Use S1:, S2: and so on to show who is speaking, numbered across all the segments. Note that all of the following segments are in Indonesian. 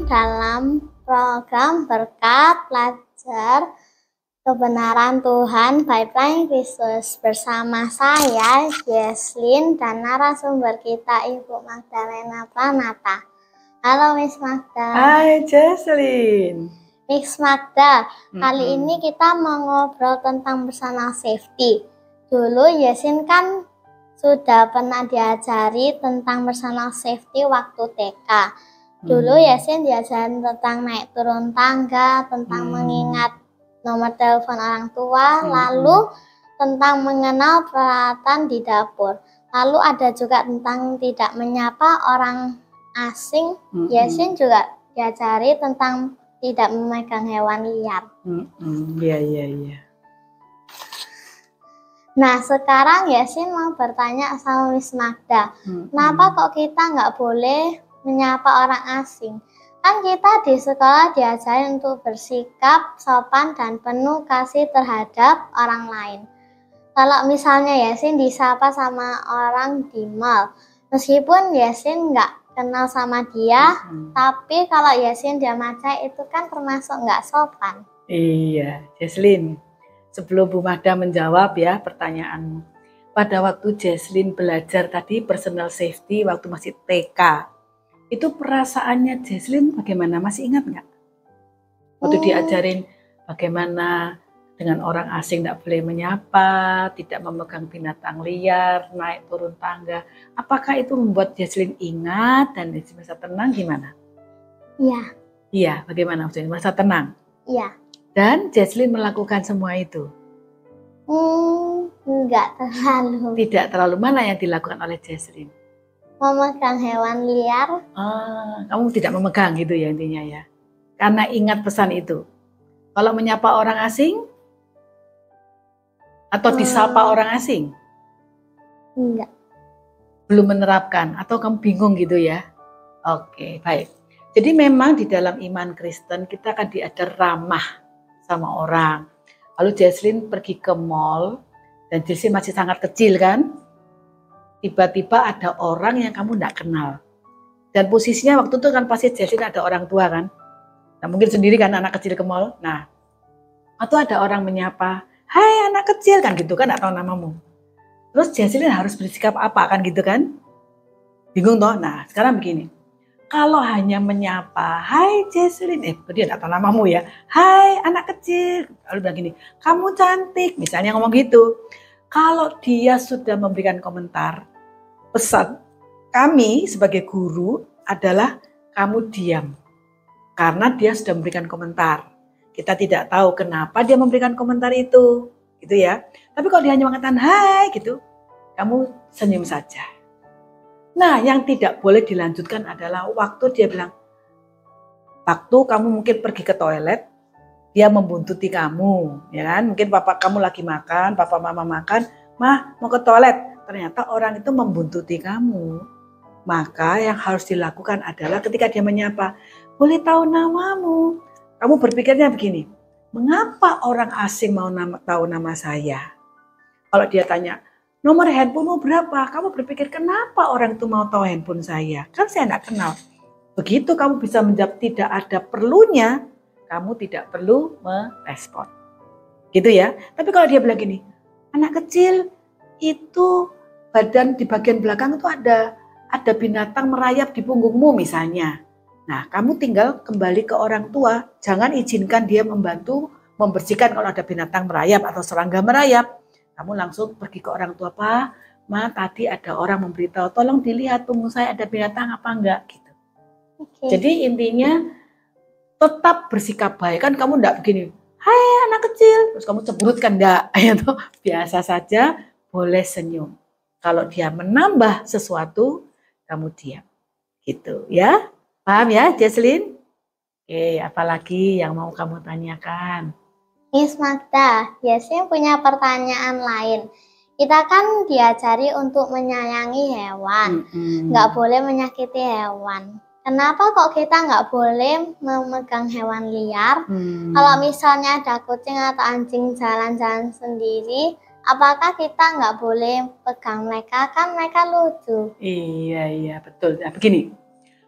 S1: dalam program Berkat Pelajar Kebenaran Tuhan Pipeline Kristus. Bersama saya, Jesslyn, dan narasumber kita Ibu Magdalena Pranata. Halo Miss Magda.
S2: Hai Jesslyn.
S1: Miss Magda, kali ini kita mau ngobrol tentang personal safety. Dulu Jesslyn kan sudah pernah diajari tentang personal safety waktu TK. Dulu Jesslyn diajarin tentang naik turun tangga, tentang mengingat nomor telepon orang tua, lalu tentang mengenal peralatan di dapur. Lalu ada juga tentang tidak menyapa orang asing. Jesslyn juga diajari tentang tidak memegang hewan liar.
S2: Iya.
S1: Nah, sekarang Jesslyn mau bertanya sama Miss Magda, kenapa kok kita nggak boleh menyapa orang asing? Kan kita di sekolah diajarin untuk bersikap sopan dan penuh kasih terhadap orang lain. Kalau misalnya Jesslyn disapa sama orang di mall, meskipun Jesslyn nggak kenal sama dia, tapi kalau Jesslyn dia maca itu kan termasuk nggak sopan.
S2: Iya, Jesslyn. Sebelum Bu Magda menjawab ya pertanyaanmu. Pada waktu Jesslyn belajar tadi personal safety waktu masih TK, itu perasaannya Jesslyn bagaimana? Masih ingat nggak? Waktu diajarin bagaimana dengan orang asing tidak boleh menyapa, tidak memegang binatang liar, naik turun tangga. Apakah itu membuat Jesslyn ingat dan merasa tenang gimana?
S1: Iya.
S2: Iya, bagaimana maksudnya? Merasa tenang?
S1: Iya.
S2: Dan Jesslyn melakukan semua itu?
S1: Enggak terlalu.
S2: Tidak terlalu. Mana yang dilakukan oleh Jesslyn?
S1: Memegang hewan liar.
S2: Kamu tidak memegang gitu ya intinya ya. Karena ingat pesan itu. Kalau menyapa orang asing? Atau disapa orang asing?
S1: Enggak.
S2: Belum menerapkan atau kamu bingung gitu ya? Oke, baik. Jadi memang di dalam iman Kristen kita akan diajar ramah sama orang. Lalu Jesslyn pergi ke mall dan Jesslyn masih sangat kecil kan? Tiba-tiba ada orang yang kamu tidak kenal. Dan posisinya waktu itu kan pasti Jesslyn ada orang tua kan? Nah mungkin sendiri kan anak kecil ke mall. Nah, atau ada orang menyapa, hai anak kecil kan gitu kan, atau namamu. Terus Jesslyn harus bersikap apa kan gitu kan? Bingung toh? Nah sekarang begini. Kalau hanya menyapa, hai Jesslyn, dia tidak tahu namamu ya. Hai anak kecil, lalu bilang gini, kamu cantik, misalnya ngomong gitu. Kalau dia sudah memberikan komentar, pesan kami sebagai guru adalah kamu diam. Karena dia sudah memberikan komentar. Kita tidak tahu kenapa dia memberikan komentar itu, gitu ya. Tapi kalau dia hanya mengatakan hai gitu, kamu senyum saja. Nah, yang tidak boleh dilanjutkan adalah waktu dia bilang, waktu kamu mungkin pergi ke toilet, dia membuntuti kamu, ya kan? Mungkin papa kamu lagi makan, papa mama makan, mah mau ke toilet. Ternyata orang itu membuntuti kamu. Maka yang harus dilakukan adalah ketika dia menyapa, boleh tahu namamu. Kamu berpikirnya begini, mengapa orang asing mau tahu nama saya? Kalau dia tanya, nomor handphonemu berapa? Kamu berpikir kenapa orang itu mau tahu handphone saya? Kan saya tidak kenal. Begitu kamu bisa menjawab tidak ada perlunya, kamu tidak perlu merespon. Gitu ya. Tapi kalau dia bilang gini, anak kecil itu badan di bagian belakang itu ada binatang merayap di punggungmu misalnya. Nah, kamu tinggal kembali ke orang tua. Jangan izinkan dia membantu membersihkan kalau ada binatang merayap atau serangga merayap. Kamu langsung pergi ke orang tua, Pak, Ma, tadi ada orang memberitahu, tolong dilihat punggung saya ada binatang apa enggak gitu. Jadi intinya tetap bersikap baik. Kan kamu enggak begini, hai anak kecil, terus kamu ceburutkan enggak. Biasa saja, boleh senyum. Kalau dia menambah sesuatu, kamu diam. Gitu ya. Paham ya Jesslyn? Oke, apalagi yang mau kamu tanyakan?
S1: Miss Magda, Jesslyn punya pertanyaan lain. Kita kan diajari untuk menyayangi hewan, nggak boleh menyakiti hewan. Kenapa kok kita nggak boleh memegang hewan liar? Kalau misalnya ada kucing atau anjing jalan-jalan sendiri, apakah kita nggak boleh pegang mereka? Kan mereka lucu.
S2: Iya, betul. Nah, begini,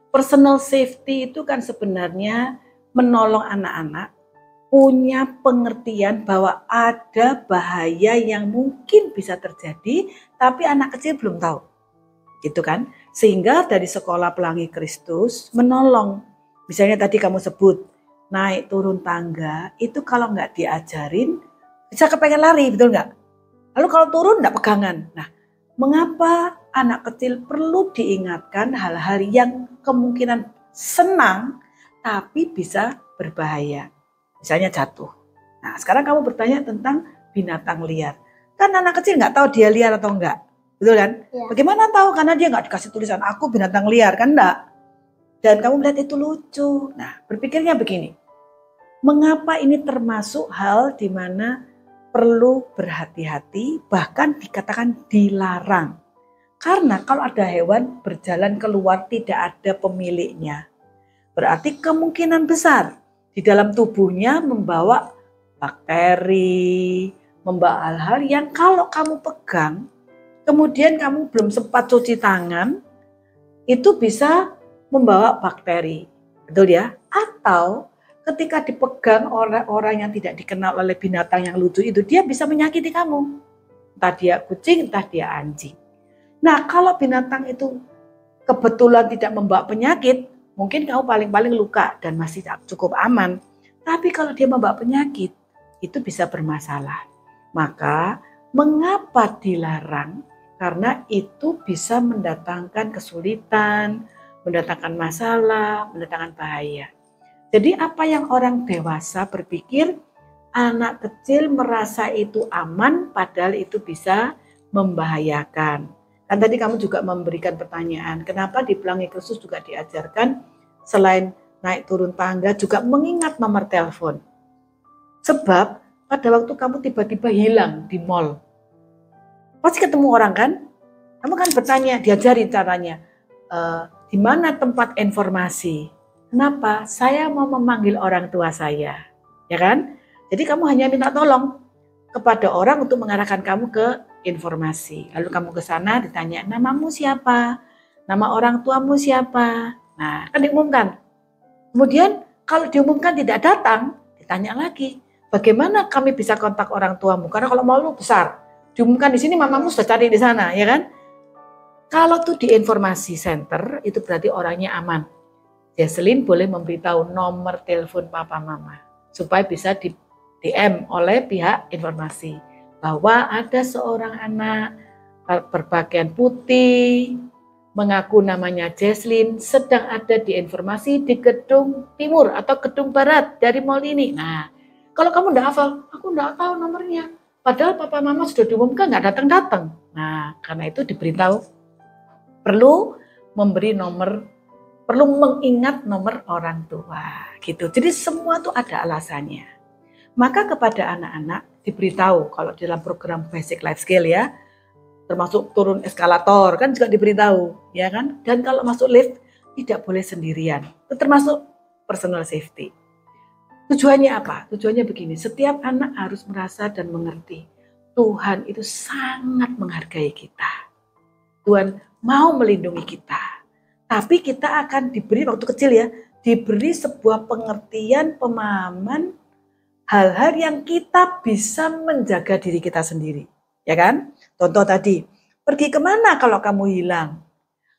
S2: Personal safety itu kan sebenarnya menolong anak-anak punya pengertian bahwa ada bahaya yang mungkin bisa terjadi, tapi anak kecil belum tahu. Gitu kan? Sehingga dari Sekolah Pelangi Kristus menolong. Misalnya tadi kamu sebut, naik turun tangga, itu kalau nggak diajarin, bisa kepengen lari, betul nggak? Lalu kalau turun nggak pegangan. Nah, mengapa anak kecil perlu diingatkan hal-hal yang kemungkinan senang, tapi bisa berbahaya. Misalnya jatuh. Nah, sekarang kamu bertanya tentang binatang liar. Kan anak kecil nggak tahu dia liar atau enggak. Betul kan?
S1: Ya.
S2: Bagaimana tahu? Karena dia nggak dikasih tulisan, aku binatang liar, kan enggak? Dan kamu melihat itu lucu. Nah, berpikirnya begini. Mengapa ini termasuk hal di mana perlu berhati-hati, bahkan dikatakan dilarang. Karena kalau ada hewan berjalan keluar tidak ada pemiliknya, berarti kemungkinan besar di dalam tubuhnya membawa bakteri, membawa hal-hal yang kalau kamu pegang, kemudian kamu belum sempat cuci tangan, itu bisa membawa bakteri. Betul ya? Atau ketika dipegang oleh orang yang tidak dikenal oleh binatang yang lucu itu, dia bisa menyakiti kamu. Entah dia kucing, entah dia anjing. Nah, kalau binatang itu kebetulan tidak membawa penyakit, mungkin kamu paling-paling luka dan masih cukup aman. Tapi kalau dia membawa penyakit, itu bisa bermasalah. Maka mengapa dilarang? Karena itu bisa mendatangkan kesulitan, mendatangkan masalah, mendatangkan bahaya. Jadi apa yang orang dewasa berpikir, anak kecil merasa itu aman, padahal itu bisa membahayakan. Kan tadi kamu juga memberikan pertanyaan, kenapa di Pelangi Kristus juga diajarkan selain naik turun tangga juga mengingat nomor telepon. Sebab pada waktu kamu tiba-tiba hilang di mall, pasti ketemu orang kan? Kamu kan bertanya, diajari caranya, di mana tempat informasi? Kenapa? Saya mau memanggil orang tua saya, ya kan? Jadi kamu hanya minta tolong kepada orang untuk mengarahkan kamu ke informasi. Lalu kamu ke sana ditanya, namamu siapa? Nama orang tuamu siapa? Nah, kan diumumkan. Kemudian kalau diumumkan tidak datang, ditanya lagi, bagaimana kami bisa kontak orang tuamu? Karena kalau mau lu besar, diumumkan di sini, mamamu sudah cari di sana, ya kan? Kalau tuh di informasi center, itu berarti orangnya aman. Jesslyn boleh memberitahu nomor telepon papa mama supaya bisa di DM oleh pihak informasi bahwa ada seorang anak berpakaian putih mengaku namanya Jesslyn sedang ada di informasi di gedung timur atau gedung barat dari mall ini. Nah, kalau kamu enggak hafal, aku enggak tahu nomornya. Padahal papa mama sudah diumumkan enggak datang-datang. Nah, karena itu diberitahu perlu memberi nomor, perlu mengingat nomor orang tua gitu. Jadi semua tuh ada alasannya. Maka kepada anak-anak diberitahu kalau dalam program Basic Life Skill ya, termasuk turun eskalator kan juga diberitahu, ya kan? Dan kalau masuk lift tidak boleh sendirian. Itu termasuk personal safety. Tujuannya apa? Tujuannya begini, setiap anak harus merasa dan mengerti Tuhan itu sangat menghargai kita. Tuhan mau melindungi kita. Tapi kita akan diberi waktu kecil ya, diberi sebuah pengertian, pemahaman, hal-hal yang kita bisa menjaga diri kita sendiri. Ya kan? Contoh tadi, pergi kemana kalau kamu hilang?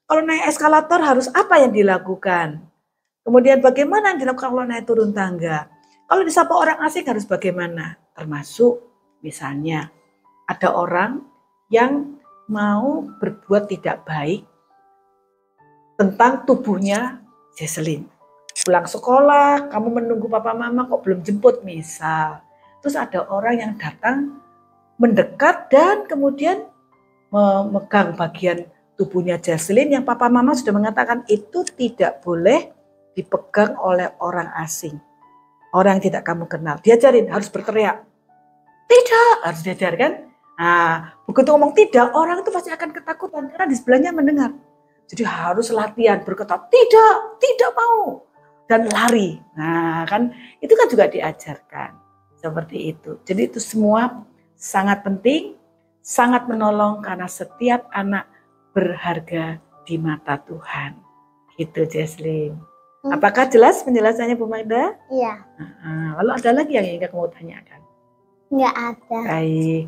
S2: Kalau naik eskalator harus apa yang dilakukan? Kemudian bagaimana yang dilakukan kalau naik turun tangga? Kalau disapa orang asing harus bagaimana? Termasuk misalnya ada orang yang mau berbuat tidak baik tentang tubuhnya Jesslyn. Pulang sekolah, kamu menunggu papa mama kok belum jemput misal. Terus ada orang yang datang mendekat dan kemudian memegang bagian tubuhnya Jesslyn yang papa mama sudah mengatakan itu tidak boleh dipegang oleh orang asing. Orang yang tidak kamu kenal. Diajarin harus berteriak. Tidak, harus diajarkan. Nah, begitu ngomong tidak, orang itu pasti akan ketakutan karena di sebelahnya mendengar. Jadi harus latihan berkata tidak mau dan lari. Nah, kan itu kan juga diajarkan seperti itu. Jadi itu semua sangat penting, sangat menolong karena setiap anak berharga di mata Tuhan. Gitu, Jesslyn. Apakah jelas penjelasannya Bu Magda?
S1: Iya.
S2: Lalu ada lagi yang ingin kamu tanyakan?
S1: Nggak ada.
S2: Baik.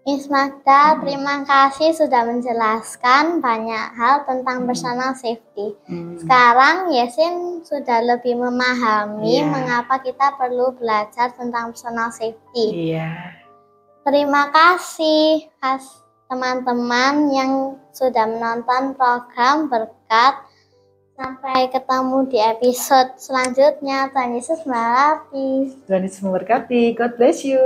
S1: Miss Magda, terima kasih sudah menjelaskan banyak hal tentang personal safety. Sekarang Yesin sudah lebih memahami mengapa kita perlu belajar tentang personal safety.
S2: Iya.
S1: Terima kasih teman-teman yang sudah menonton program Berkat. Sampai ketemu di episode selanjutnya. Tuhan Yesus memberkati.
S2: Tuhan Yesus memberkati. God bless you.